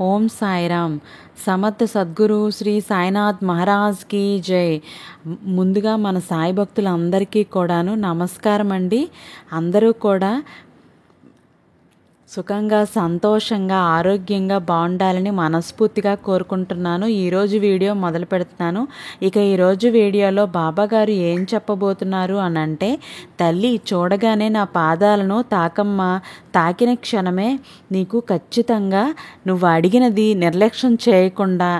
ఓం సాయిరామ్. సమర్థ సద్గురు శ్రీ సాయినాథ్ మహారాజ్కి జై. ముందుగా మన సాయి భక్తులందరికీ కూడాను నమస్కారం అండి. అందరూ కూడా సుఖంగా, సంతోషంగా, ఆరోగ్యంగా బాగుండాలని మనస్ఫూర్తిగా కోరుకుంటున్నాను. ఈరోజు వీడియో మొదలు పెడుతున్నాను. ఇక ఈరోజు వీడియోలో బాబాగారు ఏం చెప్పబోతున్నారు అని అంటే, తల్లి చూడగానే నా పాదాలను తాకమ్మ, తాకిన క్షణమే నీకు ఖచ్చితంగా నువ్వు అడిగినది నిర్లక్ష్యం చేయకుండా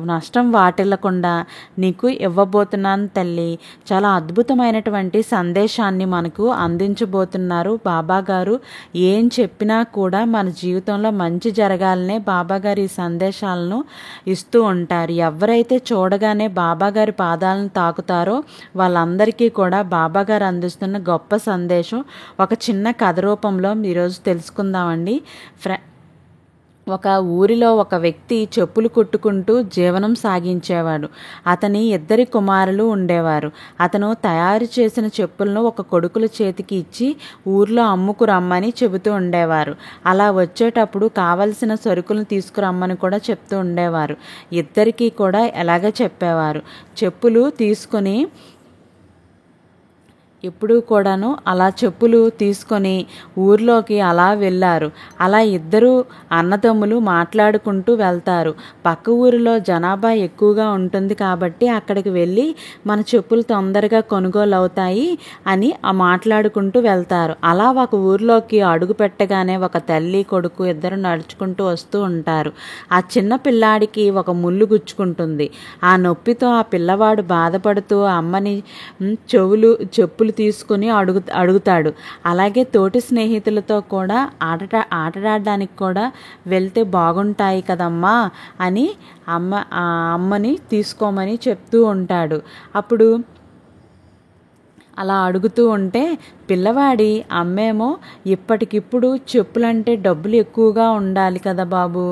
నష్టం వాటిల్లకుండా నీకు ఇవ్వబోతున్నాను తల్లి. చాలా అద్భుతమైనటువంటి సందేశాన్ని మనకు అందించబోతున్నారు బాబా గారు. ఏం చెప్పినా కూడా మన జీవితంలో మంచి జరగాలనే బాబాగారు ఈ సందేశాలను ఇస్తూ ఉంటారు. ఎవరైతే చూడగానే బాబాగారి పాదాలను తాకుతారో వాళ్ళందరికీ కూడా బాబాగారు అందిస్తున్న గొప్ప సందేశం ఒక చిన్న కథ రూపంలో ఈరోజు తెలుసుకుందామండి. ఒక ఊరిలో ఒక వ్యక్తి చెప్పులు కుట్టుకుంటూ జీవనం సాగించేవాడు. అతని 2 కుమారులు ఉండేవారు. అతను తయారు చేసిన చెప్పులను ఒక కొడుకుల చేతికి ఇచ్చి ఊర్లో అమ్ముకురమ్మని చెబుతూ ఉండేవారు. అలా వచ్చేటప్పుడు కావలసిన సరుకులను తీసుకురమ్మని కూడా చెప్తూ ఉండేవారు. ఇద్దరికీ కూడా ఎలాగ చెప్పేవారు. చెప్పులు తీసుకొని ఎప్పుడూ కూడాను అలా చెప్పులు తీసుకొని ఊర్లోకి అలా వెళ్ళారు. అలా ఇద్దరు అన్నదమ్ములు మాట్లాడుకుంటూ వెళ్తారు. పక్క ఊరిలో జనాభా ఎక్కువగా ఉంటుంది కాబట్టి అక్కడికి వెళ్ళి మన చెప్పులు తొందరగా కొనుగోలు అవుతాయి అని మాట్లాడుకుంటూ వెళ్తారు. అలా ఒక ఊర్లోకి అడుగు పెట్టగానే ఒక తల్లి కొడుకు ఇద్దరు నడుచుకుంటూ వస్తూ ఉంటారు. ఆ చిన్న పిల్లాడికి ఒక ముళ్ళు గుచ్చుకుంటుంది. ఆ నొప్పితో ఆ పిల్లవాడు బాధపడుతూ అమ్మని చెప్పులు తీసుకుని అడుగుతాడు. అలాగే తోటి స్నేహితులతో కూడా ఆటలాడడానికి కూడా వెళ్తే బాగుంటాయి కదమ్మా అని అమ్మని తీసుకోమని చెప్తూ ఉంటాడు. అప్పుడు అలా అడుగుతూ ఉంటే పిల్లవాడి అమ్మేమో, ఇప్పటికిప్పుడు చెప్పులంటే డబ్బులు ఎక్కువగా ఉండాలి కదా బాబు,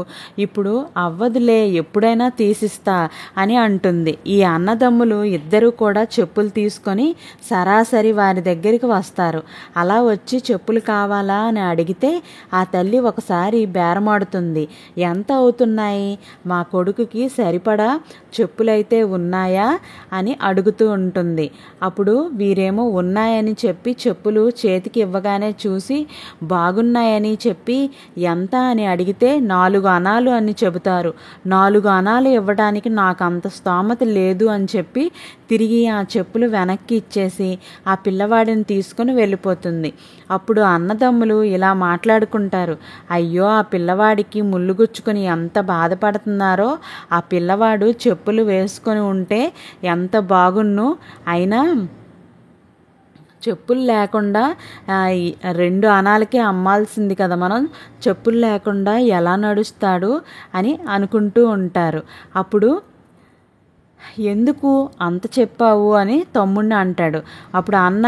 ఇప్పుడు అవ్వదులే, ఎప్పుడైనా తీసిస్తా అని అంటుంది. ఈ అన్నదమ్ములు ఇద్దరూ కూడా చెప్పులు తీసుకొని సరాసరి వారి దగ్గరికి వస్తారు. అలా వచ్చి చెప్పులు కావాలా అని అడిగితే ఆ తల్లి ఒకసారి బేరమాడుతుంది. ఎంత అవుతున్నాయి, మా కొడుకుకి సరిపడా చెప్పులైతే ఉన్నాయా అని అడుగుతూ ఉంటుంది. అప్పుడు వీరేమో ఉన్నాయని చెప్పి చెప్పులు చేతికి ఇవ్వగానే చూసి బాగున్నాయని చెప్పి ఎంత అని అడిగితే 4 అణాలు అని చెబుతారు. 4 అణాలు ఇవ్వడానికి నాకు అంత స్తోమత లేదు అని చెప్పి తిరిగి ఆ చెప్పులు వెనక్కి ఇచ్చేసి ఆ పిల్లవాడిని తీసుకుని వెళ్ళిపోతుంది. అప్పుడు అన్నదమ్ములు ఇలా మాట్లాడుకుంటారు, అయ్యో ఆ పిల్లవాడికి ముళ్ళు గుచ్చుకొని ఎంత బాధపడుతున్నారో, ఆ పిల్లవాడు చెప్పులు వేసుకొని ఉంటే ఎంత బాగున్ను, అయినా చెప్పులు లేకుండా 2 అణాలకే అమ్మాల్సింది కదా, మనం చెప్పులు లేకుండా ఎలా నడుస్తాడు అని అనుకుంటూ ఉంటారు. అప్పుడు ఎందుకు అంత చెప్పావు అని తమ్ముడిని అంటాడు. అప్పుడు అన్న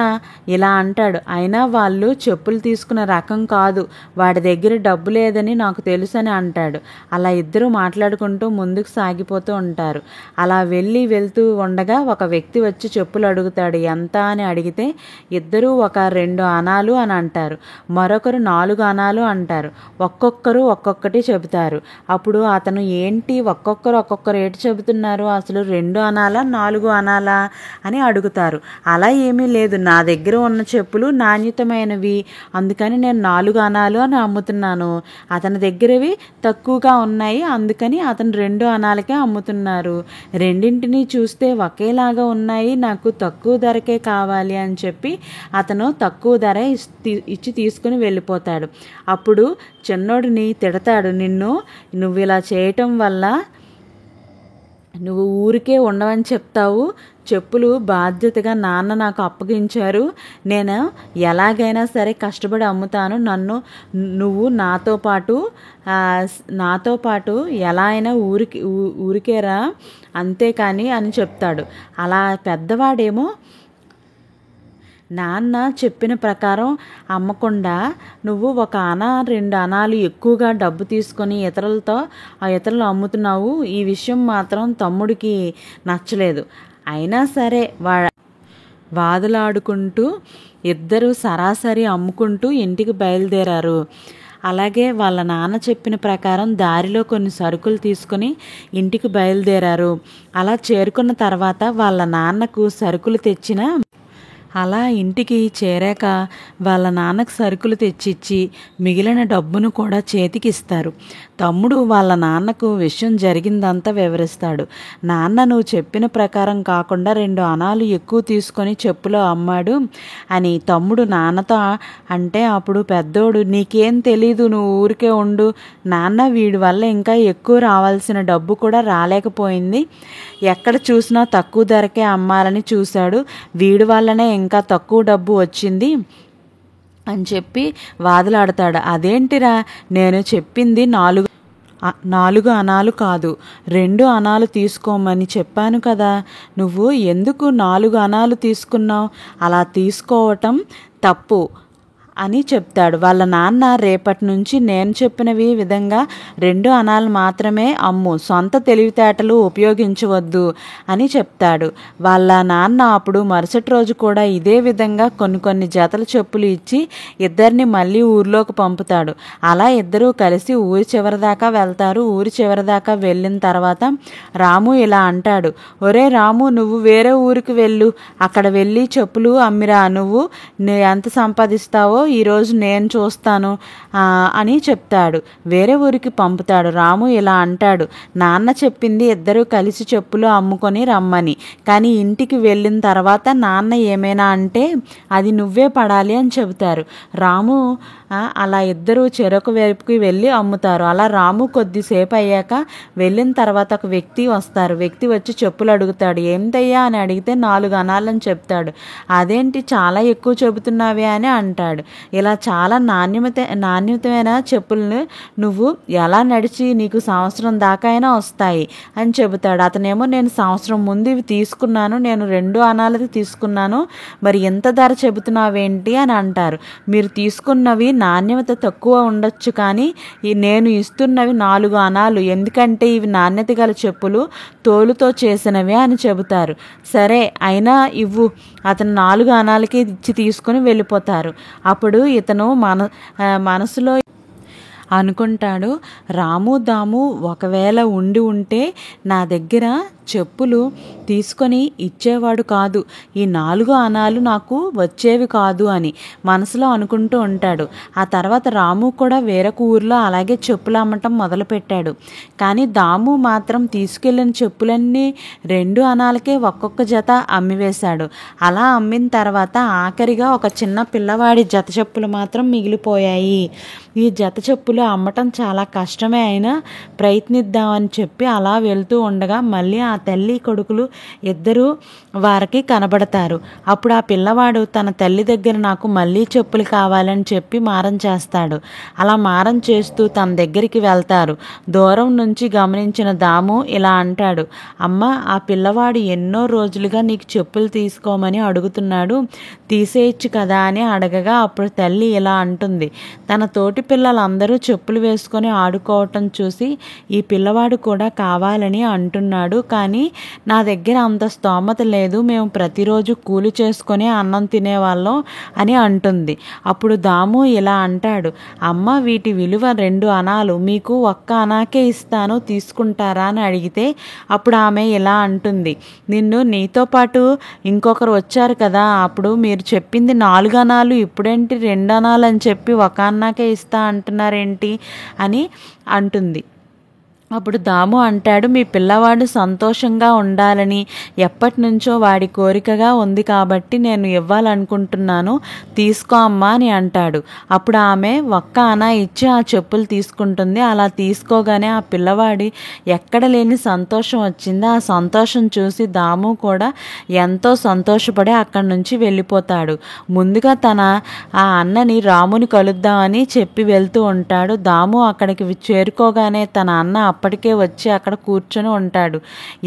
ఇలా అంటాడు, అయినా వాళ్ళు చెప్పులు తీసుకున్న రకం కాదు, వాడి దగ్గర డబ్బు లేదని నాకు తెలుసు అని అంటాడు. అలా ఇద్దరు మాట్లాడుకుంటూ ముందుకు సాగిపోతూ ఉంటారు. అలా వెళ్తూ ఉండగా ఒక వ్యక్తి వచ్చి చెప్పులు అడుగుతాడు. ఎంత అని అడిగితే ఇద్దరూ ఒక 2 అణాలు అని అంటారు. మరొకరు 4 అణాలు అంటారు. ఒక్కొక్కరు ఒక్కొక్కటి చెబుతారు. అప్పుడు అతను ఏంటి ఒక్కొక్కరు ఒక్కొక్క రేటు చెబుతున్నారు, అసలు 2 అనాలా 4 అనాలా అని అడుగుతారు. అలా ఏమీ లేదు, నా దగ్గర ఉన్న చెప్పులు నాణ్యతమైనవి, అందుకని నేను 4 అనాలు అని అమ్ముతున్నాను. అతని దగ్గరవి తక్కువగా ఉన్నాయి, అందుకని అతను 2 అనాలకే అమ్ముతున్నారు. రెండింటినీ చూస్తే ఒకేలాగా ఉన్నాయి, నాకు తక్కువ ధరకే కావాలి అని చెప్పి అతను తక్కువ ధర ఇచ్చి తీసుకుని వెళ్ళిపోతాడు. అప్పుడు చిన్నోడిని తిడతాడు, నువ్వు ఇలా చేయటం వల్ల నువ్వు ఊరికే ఉండవని చెప్తావు, చెప్పులు బాధ్యతగా నాన్న నాకు అప్పగించారు, నేను ఎలాగైనా సరే కష్టపడి అమ్ముతాను, నువ్వు నాతో పాటు ఎలా అయినా ఊరికేరా అంతేకాని అని చెప్తాడు. అలా పెద్దవాడేమో నాన్న చెప్పిన ప్రకారం అమ్మకుండా నువ్వు 1 అణ 2 అణాలు ఎక్కువగా డబ్బు తీసుకొని ఇతరులు అమ్ముతున్నావు, ఈ విషయం మాత్రం తమ్ముడికి నచ్చలేదు. అయినా సరే వాదులాడుకుంటూ ఇద్దరు సరాసరి అమ్ముకుంటూ ఇంటికి బయలుదేరారు. అలాగే వాళ్ళ నాన్న చెప్పిన ప్రకారం దారిలో కొన్ని సరుకులు తీసుకుని ఇంటికి బయలుదేరారు. అలా చేరుకున్న తర్వాత వాళ్ళ నాన్నకు సరుకులు తెచ్చిన అలా ఇంటికి చేరాక వాళ్ళ నాన్నకు సరుకులు తెచ్చిచ్చి మిగిలిన డబ్బును కూడా చేతికిస్తారు. తమ్ముడు వాళ్ళ నాన్నకు విషయం జరిగిందంతా వివరిస్తాడు. నాన్న నువ్వు చెప్పిన ప్రకారం కాకుండా 2 అణాలు ఎక్కువ తీసుకొని చెప్పులో అమ్మాడు అని తమ్ముడు నాన్నతో అంటే అప్పుడు పెద్దోడు నీకేం తెలీదు, నువ్వు ఊరికే ఉండు నాన్న, వీడి వల్ల ఇంకా ఎక్కువ రావాల్సిన డబ్బు కూడా రాలేకపోయింది, ఎక్కడ చూసినా తక్కువ ధరకే అమ్మాలని చూశాడు, వీడి వల్లనే ఇంకా తక్కువ డబ్బు వచ్చింది అని చెప్పి వాదులాడతాడు. అదేంటిరా, నేను చెప్పింది 4 అణాలు కాదు 2 అణాలు తీసుకోమని చెప్పాను కదా, నువ్వు ఎందుకు 4 అణాలు తీసుకున్నావు, అలా తీసుకోవటం తప్పు అని చెప్తాడు. వాళ్ళ నాన్న రేపటి నుంచి నేను చెప్పినవి విధంగా 2 అణాలు మాత్రమే అమ్ము, సొంత తెలివితేటలు ఉపయోగించవద్దు అని చెప్తాడు. వాళ్ళ నాన్న అప్పుడు మరుసటి రోజు కూడా ఇదే విధంగా కొన్ని జతల చెప్పులు ఇచ్చి ఇద్దరిని మళ్ళీ ఊరిలోకి పంపుతాడు. అలా ఇద్దరూ కలిసి ఊరి చివరిదాకా వెళ్తారు. ఊరి చివరిదాకా వెళ్ళిన తర్వాత రాము ఇలా అంటాడు, ఒరే రాము, నువ్వు వేరే ఊరికి వెళ్ళు, అక్కడ వెళ్ళి చెప్పులు అమ్మిరా, నువ్వు ఎంత సంపాదిస్తావో ఈరోజు నేను చూస్తాను అని చెప్తాడు. వేరే ఊరికి పంపుతాడు. రాము ఇలా అంటాడు, నాన్న చెప్పింది ఇద్దరూ కలిసి చెప్పులు అమ్ముకొని రమ్మని, కానీ ఇంటికి వెళ్ళిన తర్వాత నాన్న ఏమైనా అంటే అది నువ్వే పడాలి అని చెబుతారు. రాము అలా ఇద్దరు చెరొక వైపుకి వెళ్ళి అమ్ముతారు. అలా రాము కొద్దిసేపు అయ్యాక వెళ్ళిన తర్వాత ఒక వ్యక్తి వస్తారు. వ్యక్తి వచ్చి చెప్పులు అడుగుతాడు. ఏంటయ్యా అని అడిగితే 4 అణాలని చెప్తాడు. అదేంటి చాలా ఎక్కువ చెబుతున్నావే అని అంటాడు. ఇలా చాలా నాణ్యమైన చెప్పులను నువ్వు ఎలా నడిచి నీకు సంవత్సరం దాకా అయినా వస్తాయి అని చెబుతాడు. అతనేమో నేను సంవత్సరం ముందు ఇవి తీసుకున్నాను, నేను 2 అణాలది తీసుకున్నాను, మరి ఎంత ధర చెబుతున్నావేంటి అని అంటారు. మీరు తీసుకున్నవి నాణ్యత తక్కువ ఉండొచ్చు, కానీ నేను ఇస్తున్నవి 4 అణాలు, ఎందుకంటే ఇవి నాణ్యత గల చెప్పులు, తోలుతో చేసినవి అని చెబుతారు. సరే అయినా ఇవ్వు, అతను 4 అణాలకి ఇచ్చి తీసుకుని వెళ్ళిపోతారు. అప్పుడు ఇతను మనసులో అనుకుంటాడు, రాము దాము ఒకవేళ ఉంటే నా దగ్గర చెప్పులు తీసుకొని ఇచ్చేవాడు కాదు, ఈ 4 అణాలు నాకు వచ్చేవి కాదు అని మనసులో అనుకుంటూ ఉంటాడు. ఆ తర్వాత రాము కూడా వేరొక ఊరిలో అలాగే చెప్పులు అమ్మటం మొదలుపెట్టాడు. కానీ దాము మాత్రం తీసుకెళ్ళిన చెప్పులన్నీ 2 అణాలకే ఒక్కొక్క జత అమ్మివేశాడు. అలా అమ్మిన తర్వాత ఆఖరిగా ఒక చిన్న పిల్లవాడి జత చెప్పులు మాత్రం మిగిలిపోయాయి. ఈ జత చెప్పులు అమ్మటం చాలా కష్టమే అయినా ప్రయత్నిద్దామని చెప్పి అలా వెళ్తూ ఉండగా మళ్ళీ ఆ తల్లి కొడుకులు ఇద్దరూ వారికి కనబడతారు. అప్పుడు ఆ పిల్లవాడు తన తల్లి దగ్గర నాకు మళ్ళీ చెప్పులు కావాలని చెప్పి మారం చేస్తాడు. అలా మారం చేస్తూ తన దగ్గరికి వెళ్తారు. దూరం నుంచి గమనించిన దాము ఇలా అంటాడు, అమ్మ, ఆ పిల్లవాడు ఎన్నో రోజులుగా నీకు చెప్పులు తీసుకోమని అడుగుతున్నాడు, తీసేయచ్చు కదా అని అడగగా అప్పుడు తల్లి ఇలా అంటుంది, తన తోటి పిల్లలందరూ చెప్పులు వేసుకొని ఆడుకోవటం చూసి ఈ పిల్లవాడు కూడా కావాలని అంటున్నాడు, కానీ నా దగ్గర అంత స్తోమత లేదు, మేము ప్రతిరోజు కూలి చేసుకొని అన్నం తినేవాళ్ళం అని అంటుంది. అప్పుడు దాము ఇలా అంటాడు, అమ్మ, వీటి విలువ 2 అణాలు, మీకు 1 అణాకే ఇస్తాను, తీసుకుంటారా అని అడిగితే అప్పుడు ఆమె ఇలా అంటుంది, నీతో పాటు ఇంకొకరు వచ్చారు కదా, అప్పుడు మీరు చెప్పింది 4 అణాలు, ఇప్పుడేంటి 2 అణాలు అని చెప్పి 1 అణాకే ఇస్తా అంటున్నారేంటి అని అంటుంది. అప్పుడు దాము అంటాడు, మీ పిల్లవాడు సంతోషంగా ఉండాలని ఎప్పటి నుంచో వాడి కోరికగా ఉంది కాబట్టి నేను ఇవ్వాలనుకుంటున్నాను, తీసుకో అమ్మా అని అంటాడు. అప్పుడు ఆమె 1 అణా ఇచ్చి ఆ చెప్పులు తీసుకుంటుంది. అలా తీసుకోగానే ఆ పిల్లవాడి ఎక్కడ లేని సంతోషం వచ్చింది. ఆ సంతోషం చూసి దాము కూడా ఎంతో సంతోషపడి అక్కడి నుంచి వెళ్ళిపోతాడు. ముందుగా ఆ అన్నని రాముని కలుద్దామని చెప్పి వెళ్తూ ఉంటాడు. దాము అక్కడికి చేరుకోగానే తన అన్న అప్పటికే వచ్చి అక్కడ కూర్చొని ఉంటాడు.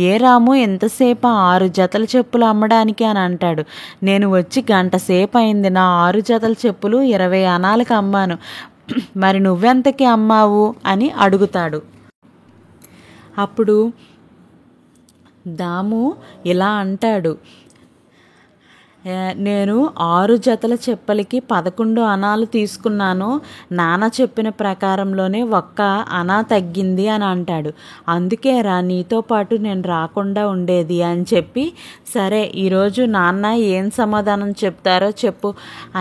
ఏ రాము, ఎంతసేపు 6 జతల చెప్పులు అమ్మడానికి అని అంటాడు. నేను వచ్చి గంట సేపు అయింది, నా 6 జతల చెప్పులు 20 అణాలకు అమ్మాను, మరి నువ్వెంతకి అమ్మావు అని అడుగుతాడు. అప్పుడు దాము ఇలా అంటాడు, నేను 6 జతల చెప్పులకి 11 అణాలు తీసుకున్నాను. నాన్న చెప్పిన ప్రకారంలోనే ఒక్క అణా తగ్గింది అని అంటాడు. అందుకేరా నీతో పాటు నేను రాకుండా ఉండేది అని చెప్పి, సరే ఈరోజు నాన్న ఏం సమాధానం చెప్తారో చెప్పు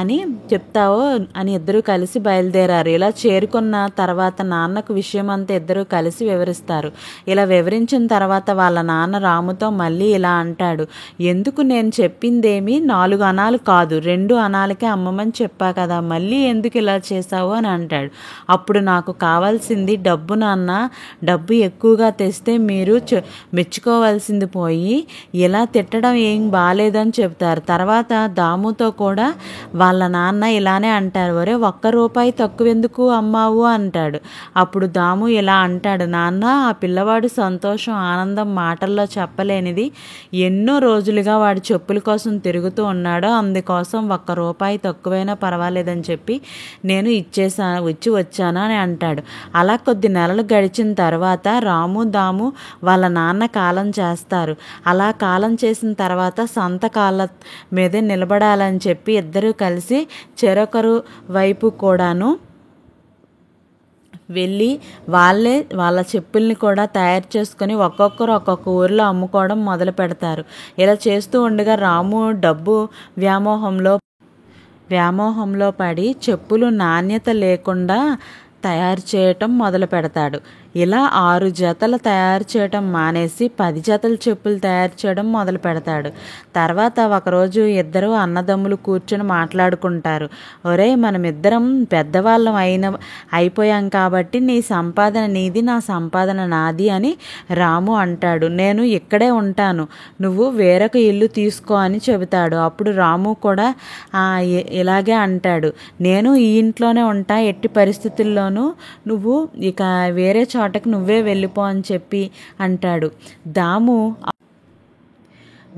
అని చెప్తావో అని ఇద్దరూ కలిసి బయలుదేరారు. ఇలా చేరుకున్న తర్వాత నాన్నకు విషయం అంతా ఇద్దరూ కలిసి వివరిస్తారు. ఇలా వివరించిన తర్వాత వాళ్ళ నాన్న రాముతో మళ్ళీ ఇలా అంటాడు, ఎందుకు నేను చెప్పిందేమి 4 అణాలు కాదు 2 అణాలకే అమ్మమని చెప్పా కదా, మళ్ళీ ఎందుకు ఇలా చేసావు అని అంటాడు. అప్పుడు నాకు కావాల్సింది డబ్బు నాన్న, డబ్బు ఎక్కువగా తెస్తే మీరు మెచ్చుకోవాల్సింది పోయి ఇలా తిట్టడం ఏం బాలేదని చెప్తారు. తర్వాత దాముతో కూడా వాళ్ళ నాన్న ఇలానే అంటారు, ఒరే 1 రూపాయి తక్కువెందుకు అమ్మావు అంటాడు. అప్పుడు దాము ఇలా అంటాడు, నాన్న ఆ పిల్లవాడు సంతోషం ఆనందం మాటల్లో చెప్పలేనిది. ఎన్నో రోజులుగా వాడు చెప్పుల కోసం తిరుగుతూ ఉన్నాడో, అందుకోసం 1 రూపాయి తక్కువైనా పర్వాలేదని చెప్పి నేను ఇచ్చి వచ్చాను అని అంటాడు. అలా కొద్ది నెలలు గడిచిన తర్వాత రాము దాము వాళ్ళ నాన్న కాలం చేస్తారు. అలా కాలం చేసిన తర్వాత సంత కాళ్ళ మీదే నిలబడాలని చెప్పి ఇద్దరూ కలిసి చెరొకరు వైపు కూడాను వెళ్ళి వాళ్ళ చెప్పుల్ని కూడా తయారు చేసుకొని ఒక్కొక్కరు ఒక్కొక్క ఊరిలో అమ్ముకోవడం మొదలు పెడతారు. ఇలా చేస్తూ ఉండగా రాము డబ్బు వ్యామోహంలో పడి చెప్పులు నాణ్యత లేకుండా తయారు చేయటం మొదలు పెడతాడు. ఇలా 6 జతలు తయారు చేయడం మానేసి 10 జతల చెప్పులు తయారు చేయడం మొదలు పెడతాడు. తర్వాత ఒకరోజు ఇద్దరు అన్నదమ్ములు కూర్చొని మాట్లాడుకుంటారు. ఒరే మనమిద్దరం పెద్దవాళ్ళం అయిపోయాం కాబట్టి నీ సంపాదన నీది, నా సంపాదన నాది అని రాము అంటాడు. నేను ఇక్కడే ఉంటాను, నువ్వు వేరొక ఇల్లు తీసుకో అని చెబుతాడు. అప్పుడు రాము కూడా ఇలాగే అంటాడు, నేను ఈ ఇంట్లోనే ఉంటా, ఎట్టి పరిస్థితుల్లోనూ నువ్వు ఇక వేరే చోటకి నువ్వే వెళ్ళిపో అని చెప్పి అంటాడు. దాము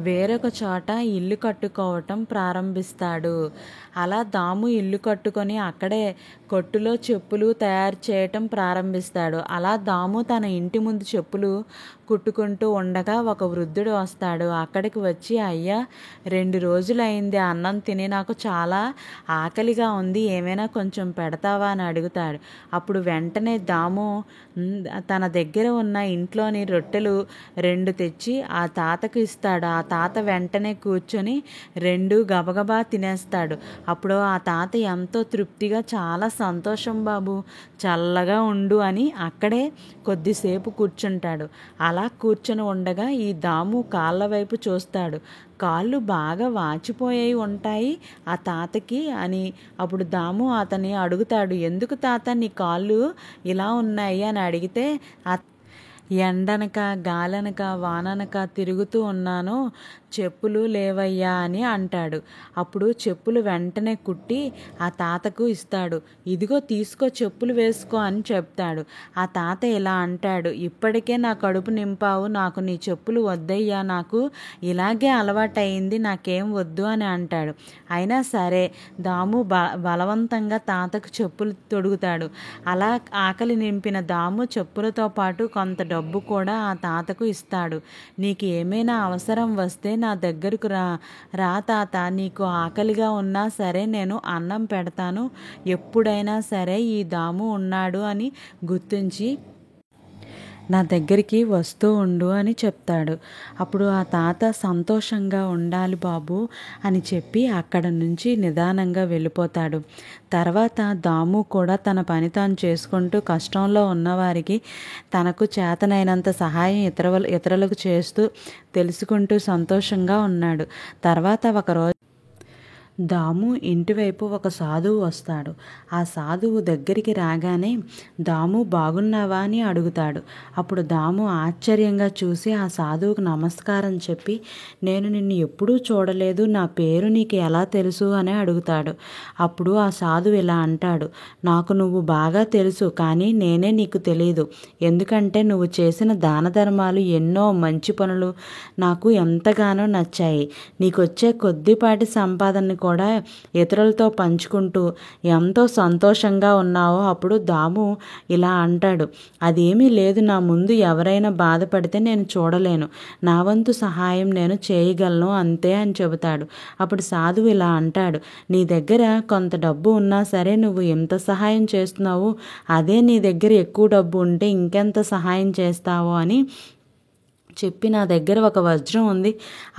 వేరొక చోట ఇల్లు కట్టుకోవటం ప్రారంభిస్తాడు. అలా దాము ఇల్లు కట్టుకొని అక్కడే కొట్టులో చెప్పులు తయారు చేయటం ప్రారంభిస్తాడు. అలా దాము తన ఇంటి ముందు చెప్పులు కుట్టుకుంటూ ఉండగా ఒక వృద్ధుడు వస్తాడు. అక్కడికి వచ్చి, అయ్యా 2 రోజులైంది అన్నం తిని, నాకు చాలా ఆకలిగా ఉంది, ఏమైనా కొంచెం పెడతావా అని అడుగుతాడు. అప్పుడు వెంటనే దాము తన దగ్గర ఉన్న ఇంట్లోని రొట్టెలు 2 తెచ్చి ఆ తాతకు ఇస్తాడు. ఆ తాత వెంటనే కూర్చొని 2 గబగబా తినేస్తాడు. అప్పుడు ఆ తాత ఎంతో తృప్తిగా, చాలా సంతోషం బాబు, చల్లగా ఉండు అని అక్కడే కొద్దిసేపు కూర్చుంటాడు. అలా కూర్చొని ఉండగా ఈ దాము కాళ్ళ వైపు చూస్తాడు. కాళ్ళు బాగా వాచిపోయి ఉంటాయి ఆ తాతకి అని. అప్పుడు దాము అతన్ని అడుగుతాడు, ఎందుకు తాత నీ కాళ్ళు ఇలా ఉన్నాయి అని అడిగితే, ఎండనక గాలనక వాననక తిరుగుతూ ఉన్నాను, చెప్పులు లేవయ్యా అని అంటాడు. అప్పుడు చెప్పులు వెంటనే కుట్టి ఆ తాతకు ఇస్తాడు. ఇదిగో తీసుకో, చెప్పులు వేసుకో అని చెప్తాడు. ఆ తాత ఇలా అంటాడు, ఇప్పటికే నా కడుపు నింపావు, నాకు నీ చెప్పులు వద్దయ్యా, నాకు ఇలాగే అలవాటయింది, నాకేం వద్దు అని అంటాడు. అయినా సరే దాము బలవంతంగా తాతకు చెప్పులు తొడుగుతాడు. అలా ఆకలి నింపిన దాము చెప్పులతో పాటు కొంత డబ్బు కూడా ఆ తాతకు ఇస్తాడు. నీకు ఏమైనా అవసరం వస్తే నా దగ్గరకు రా తాత, నీకు ఆకలిగా ఉన్నా సరే నేను అన్నం పెడతాను, ఎప్పుడైనా సరే ఈ దాము ఉన్నాడు అని గుర్తించి నా దగ్గరికి వస్తూ ఉండు అని చెప్తాడు. అప్పుడు ఆ తాత సంతోషంగా ఉండాలి బాబు అని చెప్పి అక్కడ నుంచి నిదానంగా వెళ్ళిపోతాడు. తర్వాత దాము కూడా తన పని తాను చేసుకుంటూ కష్టంలో ఉన్నవారికి తనకు చేతనైనంత సహాయం ఇతరులకు చేస్తూ తెలుసుకుంటూ సంతోషంగా ఉన్నాడు. తర్వాత ఒకరోజు దాము ఇంటివైపు ఒక సాధువు వస్తాడు. ఆ సాధువు దగ్గరికి రాగానే దాము బాగున్నావా అని అడుగుతాడు. అప్పుడు దాము ఆశ్చర్యంగా చూసి ఆ సాధువుకు నమస్కారం చెప్పి, నేను నిన్ను ఎప్పుడూ చూడలేదు, నా పేరు నీకు ఎలా తెలుసు అని అడుగుతాడు. అప్పుడు ఆ సాధువు ఇలా అంటాడు, నాకు నువ్వు బాగా తెలుసు, కానీ నేనే నీకు తెలియదు. ఎందుకంటే నువ్వు చేసిన దాన ధర్మాలు, ఎన్నో మంచి పనులు నాకు ఎంతగానో నచ్చాయి. నీకొచ్చే కొద్దిపాటి సంపాదనని కూడా ఇతరులతో పంచుకుంటూ ఎంతో సంతోషంగా ఉన్నావో అప్పుడు దాము ఇలా అంటాడు, అదేమీ లేదు, నా ముందు ఎవరైనా బాధపడితే నేను చూడలేను, నా వంతు సహాయం నేను చేయగలను అంతే అని చెబుతాడు. అప్పుడు సాధువు ఇలా అంటాడు, నీ దగ్గర కొంత డబ్బు ఉన్నా సరే నువ్వు ఎంత సహాయం చేస్తున్నావు, అదే నీ దగ్గర ఎక్కువ డబ్బు ఉంటే ఇంకెంత సహాయం చేస్తావో అని చెప్పి, నా దగ్గర ఒక వజ్రం ఉంది,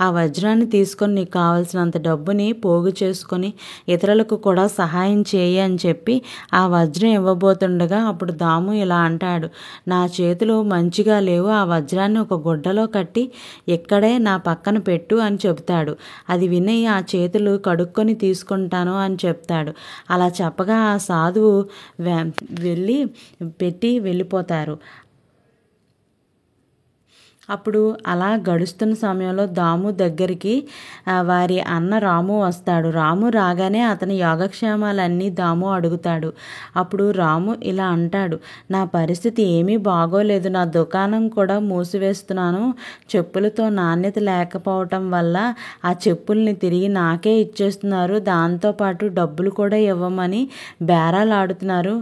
ఆ వజ్రాన్ని తీసుకొని నీకు కావాల్సినంత డబ్బుని పోగు చేసుకొని ఇతరులకు కూడా సహాయం చేయి అని చెప్పి ఆ వజ్రం ఇవ్వబోతుండగా అప్పుడు దాము ఇలా అంటాడు, నా చేతులు మంచిగా లేవు, ఆ వజ్రాన్ని ఒక గుడ్డలో కట్టి ఇక్కడే నా పక్కన పెట్టు అని చెబుతాడు. అది విని ఆ చేతులు కడుక్కొని తీసుకుంటాను అని చెప్తాడు. అలా చెప్పగా ఆ సాధువు వెళ్ళిపోతారు. అప్పుడు అలా గడుస్తున్న సమయంలో దాము దగ్గరికి వారి అన్న రాము వస్తాడు. రాము రాగానే అతని యోగక్షేమాలన్నీ దాము అడుగుతాడు. అప్పుడు రాము ఇలా అంటాడు, నా పరిస్థితి ఏమీ బాగోలేదు, నా దుకాణం కూడా మూసివేస్తున్నాను, చెప్పులతో నాణ్యత లేకపోవటం వల్ల ఆ చెప్పుల్ని తిరిగి నాకే ఇచ్చేస్తున్నారు, దాంతోపాటు డబ్బులు కూడా ఇవ్వమని బేరాలు ఆడుతున్నారు.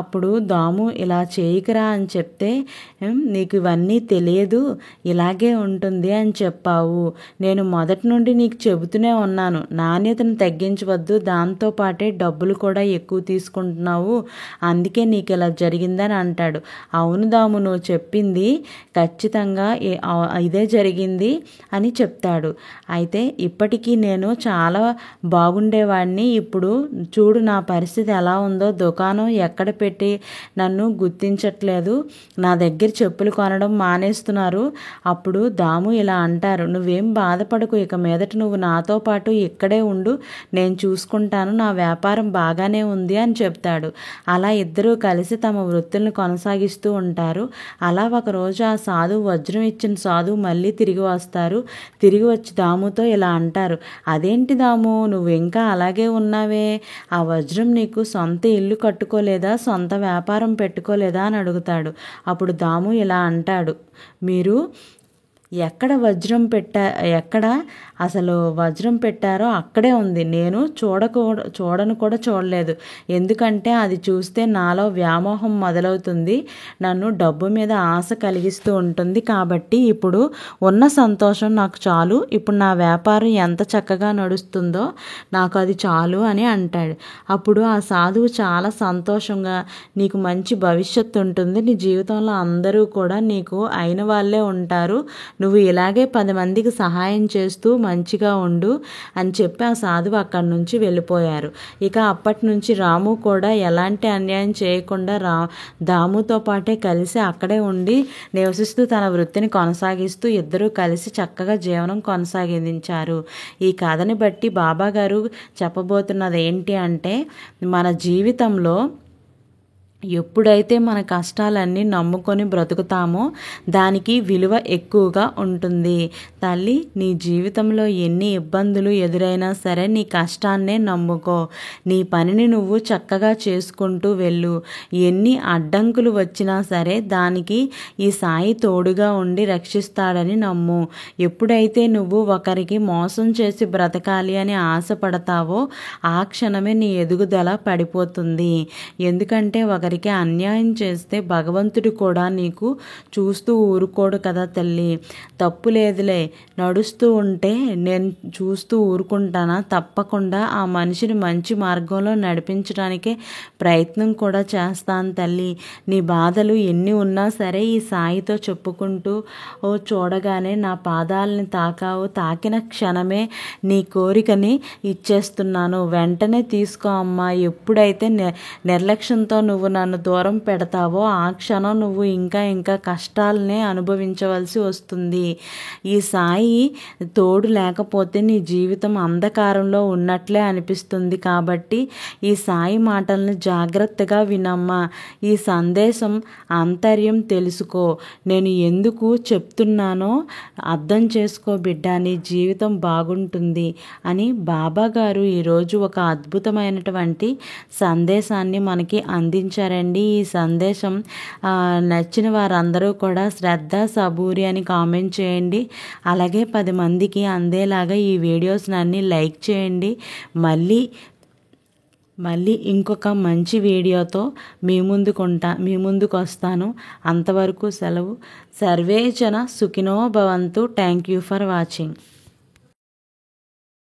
అప్పుడు దాము ఇలా చేయకురా అని చెప్తే, నీకు ఇవన్నీ తెలియదు, ఇలాగే ఉంటుంది అని చెప్పావు, నేను మొదటి నుండి నీకు చెబుతూనే ఉన్నాను, నాణ్యతను తగ్గించవద్దు, దాంతోపాటే డబ్బులు కూడా ఎక్కువ తీసుకుంటున్నావు, అందుకే నీకు ఇలా జరిగిందని అంటాడు. అవును దాము, నువ్వు చెప్పింది ఖచ్చితంగా ఇదే జరిగింది అని చెప్తాడు. అయితే ఇప్పటికీ నేను చాలా బాగుండేవాడిని, ఇప్పుడు చూడు నా పరిస్థితి ఎలా ఉందో, దుకాణం ఎక్కడ పెట్టి నన్ను గుర్తించట్లేదు, నా దగ్గర చెప్పులు కొనడం మానేస్తున్నారు. అప్పుడు దాము ఇలా అంటారు, నువ్వేం బాధపడకు, ఇక మీదట నువ్వు నాతో పాటు ఇక్కడే ఉండు, నేను చూసుకుంటాను, నా వ్యాపారం బాగానే ఉంది అని చెప్తాడు. అలా ఇద్దరూ కలిసి తమ వృత్తులను కొనసాగిస్తూ ఉంటారు. అలా ఒకరోజు ఆ సాధువు వజ్రం ఇచ్చిన సాధువు మళ్ళీ తిరిగి వస్తారు. తిరిగి వచ్చి దాముతో ఇలా అంటారు, అదేంటి దాము, నువ్వు ఇంకా అలాగే ఉన్నావే, ఆ వజ్రం నీకు సొంత ఇల్లు కట్టుకోలేదా, సొంత వ్యాపారం పెట్టుకోలేదా అని అడుగుతాడు. అప్పుడు దాము ఇలా అంటాడు, మీరు ఎక్కడ అసలు వజ్రం పెట్టారో అక్కడే ఉంది, నేను చూడను కూడా చూడలేదు, ఎందుకంటే అది చూస్తే నాలో వ్యామోహం మొదలవుతుంది, నన్ను డబ్బు మీద ఆశ కలిగిస్తూ ఉంటుంది, కాబట్టి ఇప్పుడు ఉన్న సంతోషం నాకు చాలు, ఇప్పుడు నా వ్యాపారం ఎంత చక్కగా నడుస్తుందో నాకు అది చాలు అని అంటాడు. అప్పుడు ఆ సాధువు చాలా సంతోషంగా, నీకు మంచి భవిష్యత్తు ఉంటుంది, నీ జీవితంలో అందరూ కూడా నీకు అయిన వాళ్ళే ఉంటారు, నువ్వు ఇలాగే 10 మందికి సహాయం చేస్తూ మంచిగా ఉండు అని చెప్పి ఆ సాధువు అక్కడి నుంచి వెళ్ళిపోయారు. ఇక అప్పటి నుంచి రాము కూడా ఎలాంటి అన్యాయం చేయకుండా దాముతో పాటే కలిసి అక్కడే ఉండి నివసిస్తూ తన వృత్తిని కొనసాగిస్తూ ఇద్దరూ కలిసి చక్కగా జీవనం కొనసాగించారు. ఈ కథని బట్టి బాబా గారు చెప్పబోతున్నది ఏంటి అంటే, మన జీవితంలో ఎప్పుడైతే మన కష్టాలన్నీ నమ్ముకొని బ్రతుకుతామో దానికి విలువ ఎక్కువగా ఉంటుంది. తల్లి, నీ జీవితంలో ఎన్ని ఇబ్బందులు ఎదురైనా సరే నీ కష్టాన్నే నమ్ముకో, నీ పనిని నువ్వు చక్కగా చేసుకుంటూ వెళ్ళు, ఎన్ని అడ్డంకులు వచ్చినా సరే దానికి ఈ సాయి తోడుగా ఉండి రక్షిస్తాడని నమ్ము. ఎప్పుడైతే నువ్వు ఒకరికి మోసం చేసి బ్రతకాలి అని ఆశపడతావో ఆ క్షణమే నీ ఎదుగుదల పడిపోతుంది. ఎందుకంటే ఒకరికి అన్యాయం చేస్తే భగవంతుడు కూడా నీకు చూస్తూ ఊరుకోడు కదా తల్లి. తప్పు లేదులే, నడుస్తూ ఉంటే నేను చూస్తూ ఊరుకుంటానా, తప్పకుండా ఆ మనిషిని మంచి మార్గంలో నడిపించడానికే ప్రయత్నం కూడా చేస్తాను తల్లి. నీ బాధలు ఎన్ని ఉన్నా సరే ఈ సాయితో చెప్పుకుంటూ చూడగానే నా పాదాలని తాకిన క్షణమే నీ కోరికని ఇచ్చేస్తున్నాను, వెంటనే తీసుకో అమ్మా. ఎప్పుడైతే నిర్లక్ష్యంతో నువ్వు నన్ను దూరం పెడతావో ఆ క్షణం నువ్వు ఇంకా కష్టాలనే అనుభవించవలసి వస్తుంది. ఈ సాయి తోడు లేకపోతే నీ జీవితం అంధకారంలో ఉన్నట్లే అనిపిస్తుంది. కాబట్టి ఈ సాయి మాటలను జాగ్రత్తగా వినమ్మా. ఈ సందేశం ఆంతర్యం తెలుసుకో, నేను ఎందుకు చెప్తున్నానో అర్థం చేసుకో బిడ్డ, నీ జీవితం బాగుంటుంది అని బాబా గారు ఈరోజు ఒక అద్భుతమైనటువంటి సందేశాన్ని మనకి అందించారు పంపించారండి ఈ సందేశం. నచ్చిన వారందరూ కూడా శ్రద్ధ సబూరి అని కామెంట్ చేయండి. అలాగే 10 మందికి అందేలాగా ఈ వీడియోస్ని అన్నీ లైక్ చేయండి. మళ్ళీ ఇంకొక మంచి వీడియోతో మీ ముందుకు వస్తాను. అంతవరకు సెలవు. సర్వే జన సుఖినో భవంతు. Thank you for watching.